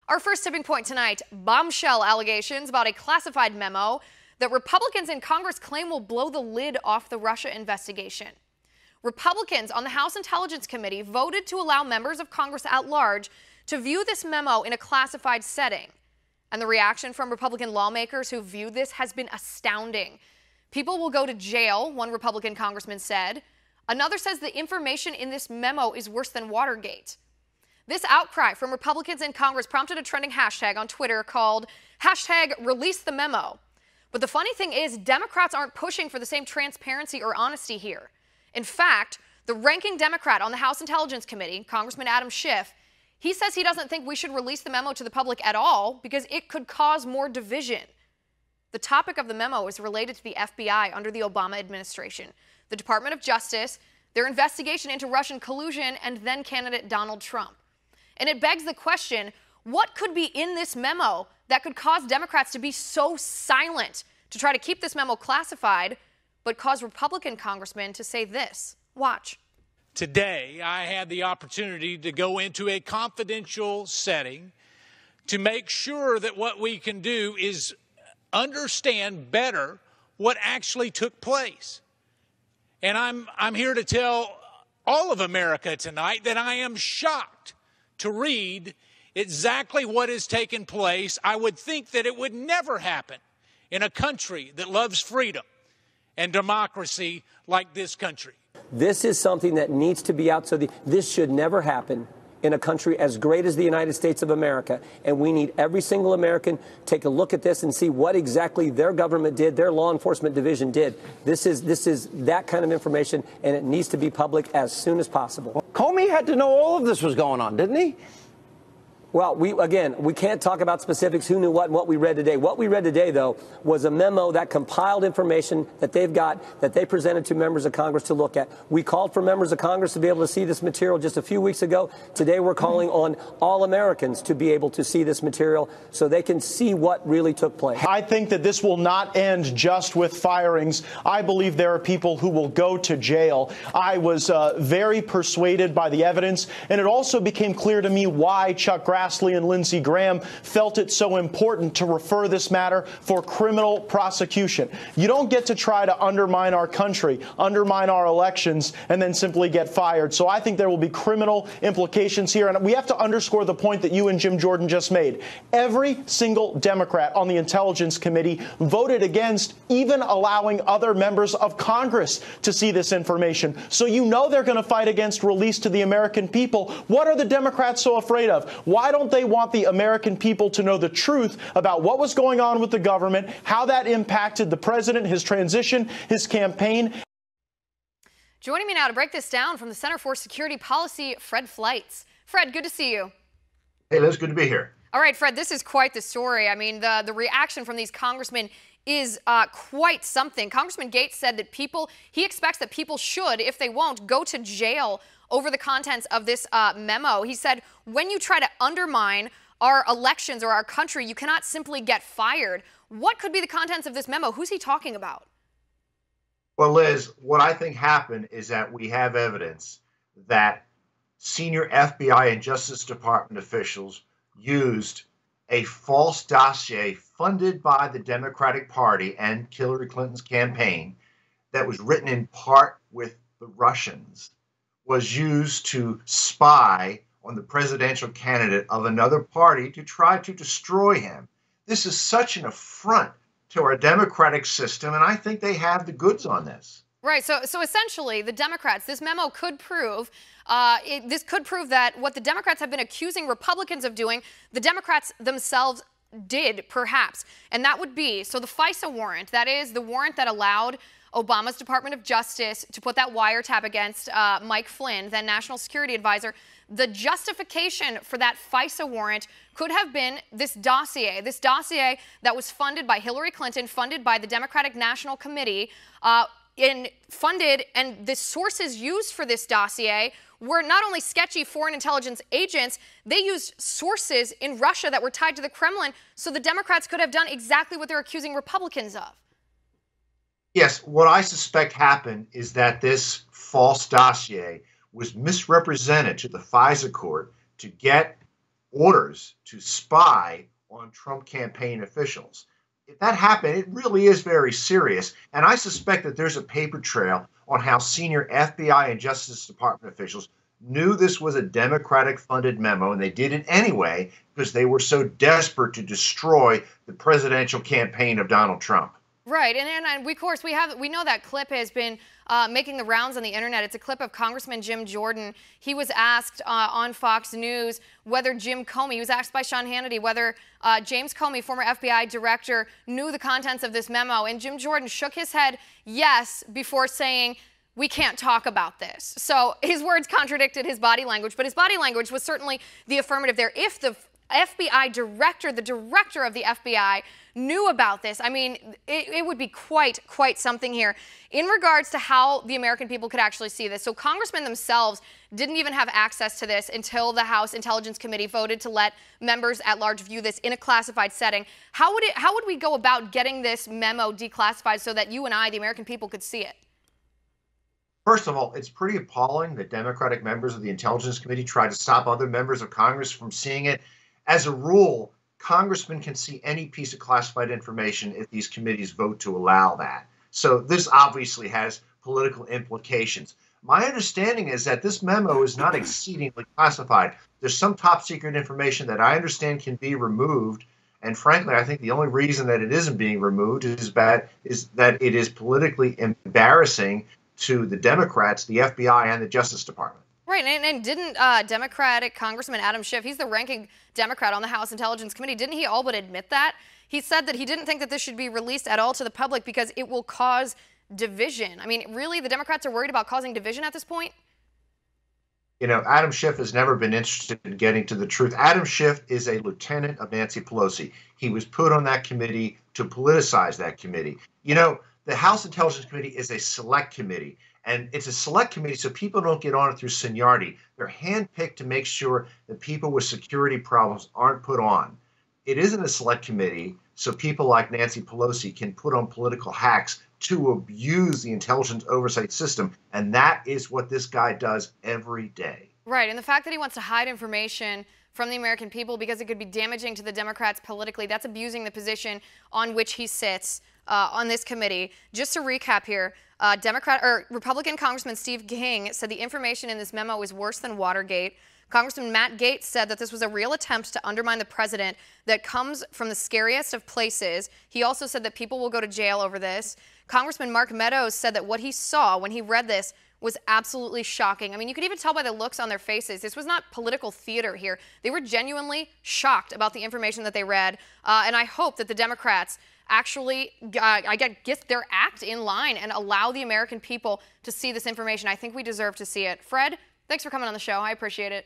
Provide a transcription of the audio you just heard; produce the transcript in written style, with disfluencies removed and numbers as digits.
Our first tipping point tonight, bombshell allegations about a classified memo that Republicans in Congress claim will blow the lid off the Russia investigation. Republicans on the House Intelligence Committee voted to allow members of Congress at large to view this memo in a classified setting. And the reaction from Republican lawmakers who view this has been astounding. People will go to jail, one Republican congressman said. Another says the information in this memo is worse than Watergate. This outcry from Republicans in Congress prompted a trending hashtag on Twitter called #ReleaseTheMemo. But the funny thing is, Democrats aren't pushing for the same transparency or honesty here. In fact, the ranking Democrat on the House Intelligence Committee, Congressman Adam Schiff, he says he doesn't think we should release the memo to the public at all because it could cause more division. The topic of the memo is related to the FBI under the Obama administration, the Department of Justice, their investigation into Russian collusion, and then candidate Donald Trump. And it begs the question, what could be in this memo that could cause Democrats to be so silent to try to keep this memo classified, but cause Republican congressmen to say this? Watch. Today, I had the opportunity to go into a confidential setting to make sure that what we can do is understand better what actually took place. And I'm here to tell all of America tonight that I am shocked to read exactly what has taken place. I would think that it would never happen in a country that loves freedom and democracy like this country. This is something that needs to be out. So this should never happen in a country as great as the United States of America. And we need every single American take a look at this and see what exactly their government did, their law enforcement division did. This is that kind of information, and it needs to be public as soon as possible. Comey had to know all of this was going on, didn't he? Well, we can't talk about specifics, who knew what, and what we read today. What we read today, though, was a memo that compiled information that they've got, that they presented to members of Congress to look at. We called for members of Congress to be able to see this material just a few weeks ago. Today, we're calling on all Americans to be able to see this material so they can see what really took place. I think that this will not end just with firings. I believe there are people who will go to jail. I was very persuaded by the evidence, and it also became clear to me why Chuck Grassley and Lindsey Graham felt it so important to refer this matter for criminal prosecution. You don't get to try to undermine our country, undermine our elections, and then simply get fired. So I think there will be criminal implications here. And we have to underscore the point that you and Jim Jordan just made. Every single Democrat on the Intelligence Committee voted against even allowing other members of Congress to see this information. So you know they're going to fight against release to the American people. What are the Democrats so afraid of? Why don't they want the American people to know the truth about what was going on with the government, how that impacted the president, his transition, his campaign? Joining me now to break this down from the Center for Security Policy, Fred Fleitz. Fred, good to see you. Hey, Liz, good to be here. All right, Fred, this is quite the story. I mean, the reaction from these congressmen is quite something. Congressman Gates said that he expects that people should, if they won't, go to jail over the contents of this memo. He said, when you try to undermine our elections or our country, you cannot simply get fired. What could be the contents of this memo? Who's he talking about? Well, Liz, what I think happened is that we have evidence that senior FBI and Justice Department officials used a false dossier funded by the Democratic Party and Hillary Clinton's campaign that was written in part with the Russians, was used to spy on the presidential candidate of another party to try to destroy him. This is such an affront to our democratic system, and I think they have the goods on this. Right. So essentially, the Democrats, this memo could prove, this could prove that what the Democrats have been accusing Republicans of doing, the Democrats themselves did, perhaps. And that would be, so the FISA warrant, that is the warrant that allowed Obama's Department of Justice to put that wiretap against Mike Flynn, then National Security Advisor. The justification for that FISA warrant could have been this dossier that was funded by Hillary Clinton, funded by the Democratic National Committee, and the sources used for this dossier were not only sketchy foreign intelligence agents, they used sources in Russia that were tied to the Kremlin, so the Democrats could have done exactly what they're accusing Republicans of. Yes, what I suspect happened is that this false dossier was misrepresented to the FISA court to get orders to spy on Trump campaign officials. If that happened, it really is very serious. And I suspect that there's a paper trail on how senior FBI and Justice Department officials knew this was a Democratic-funded memo, and they did it anyway because they were so desperate to destroy the presidential campaign of Donald Trump. Right, and of course we know that clip has been making the rounds on the internet. It's a clip of Congressman Jim Jordan. He was asked on Fox News whether Jim Comey, he was asked by Sean Hannity whether James Comey, former FBI director, knew the contents of this memo, and Jim Jordan shook his head yes before saying, "We can't talk about this." So his words contradicted his body language, but his body language was certainly the affirmative there. If the FBI director, the director of the FBI, knew about this, I mean, it would be quite something here in regards to how the American people could actually see this. So congressmen themselves didn't even have access to this until the House Intelligence Committee voted to let members at large view this in a classified setting. How would we go about getting this memo declassified so that you and I, the American people, could see it? First of all, it's pretty appalling that Democratic members of the Intelligence Committee tried to stop other members of Congress from seeing it. As a rule, congressmen can see any piece of classified information if these committees vote to allow that. So this obviously has political implications. My understanding is that this memo is not exceedingly classified. There's some top secret information that I understand can be removed. And frankly, I think the only reason that it isn't being removed is that it is politically embarrassing to the Democrats, the FBI, and the Justice Department. Right, and didn't Democratic Congressman Adam Schiff, he's the ranking Democrat on the House Intelligence Committee, didn't he all but admit that? He said that he didn't think that this should be released at all to the public because it will cause division. I mean, really, the Democrats are worried about causing division at this point? You know, Adam Schiff has never been interested in getting to the truth. Adam Schiff is a lieutenant of Nancy Pelosi. He was put on that committee to politicize that committee. You know, the House Intelligence Committee is a select committee, and it's a select committee so people don't get on it through seniority. They're handpicked to make sure that people with security problems aren't put on. It isn't a select committee so people like Nancy Pelosi can put on political hacks to abuse the intelligence oversight system, and that is what this guy does every day. Right, and the fact that he wants to hide information from the American people because it could be damaging to the Democrats politically, that's abusing the position on which he sits on this committee. Just to recap here, Republican Congressman Steve King said the information in this memo is worse than Watergate. Congressman Matt Gaetz said that this was a real attempt to undermine the president that comes from the scariest of places. He also said that people will go to jail over this. Congressman Mark Meadows said that what he saw when he read this was absolutely shocking. I mean, you could even tell by the looks on their faces. This was not political theater here. They were genuinely shocked about the information that they read. And I hope that the Democrats actually get their act in line and allow the American people to see this information. I think we deserve to see it. Fred, thanks for coming on the show. I appreciate it.